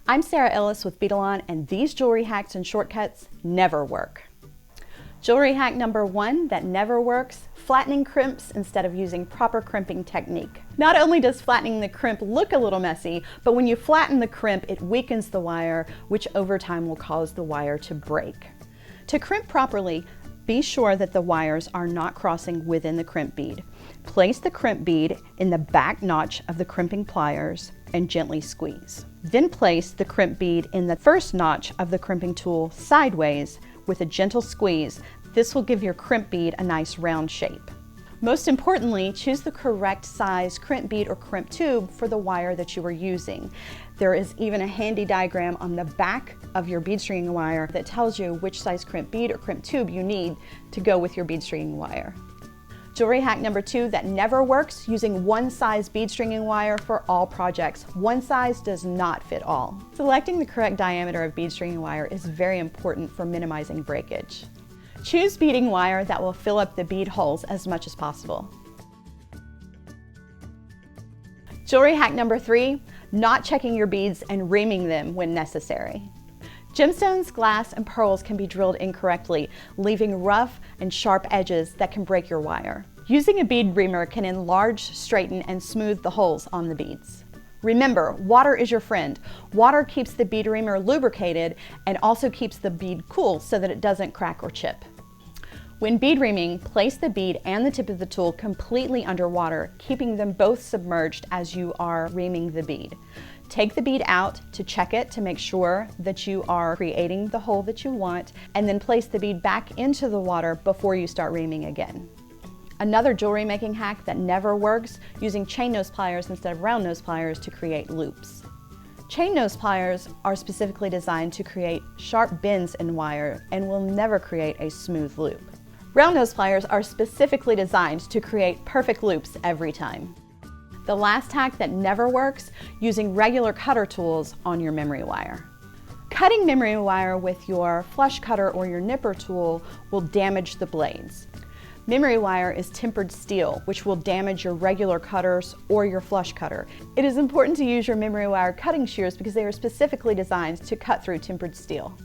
I'm Sara Ellis with Beadalon, and these jewelry hacks and shortcuts never work. Jewelry hack number 1 that never works: flattening crimps instead of using proper crimping technique. Not only does flattening the crimp look a little messy, but when you flatten the crimp, it weakens the wire, which over time will cause the wire to break. To crimp properly, be sure that the wires are not crossing within the crimp bead. Place the crimp bead in the back notch of the crimping pliers and gently squeeze. Then place the crimp bead in the first notch of the crimping tool sideways with a gentle squeeze. This will give your crimp bead a nice round shape. Most importantly, choose the correct size crimp bead or crimp tube for the wire that you are using. There is even a handy diagram on the back of your bead stringing wire that tells you which size crimp bead or crimp tube you need to go with your bead stringing wire. Jewelry hack number 2 that never works: using one size bead stringing wire for all projects. One size does not fit all. Selecting the correct diameter of bead stringing wire is very important for minimizing breakage. Choose beading wire that will fill up the bead holes as much as possible. Jewelry hack number 3, not checking your beads and reaming them when necessary. Gemstones, glass, and pearls can be drilled incorrectly, leaving rough and sharp edges that can break your wire. Using a bead reamer can enlarge, straighten, and smooth the holes on the beads. Remember, water is your friend. Water keeps the bead reamer lubricated and also keeps the bead cool so that it doesn't crack or chip. When bead reaming, place the bead and the tip of the tool completely underwater, keeping them both submerged as you are reaming the bead. Take the bead out to check it to make sure that you are creating the hole that you want, and then place the bead back into the water before you start reaming again. Another jewelry making hack that never works: using chain nose pliers instead of round nose pliers to create loops. Chain nose pliers are specifically designed to create sharp bends in wire and will never create a smooth loop. Round nose pliers are specifically designed to create perfect loops every time. The last hack that never works: using regular cutter tools on your memory wire. Cutting memory wire with your flush cutter or your nipper tool will damage the blades. Memory wire is tempered steel, which will damage your regular cutters or your flush cutter. It is important to use your memory wire cutting shears because they are specifically designed to cut through tempered steel.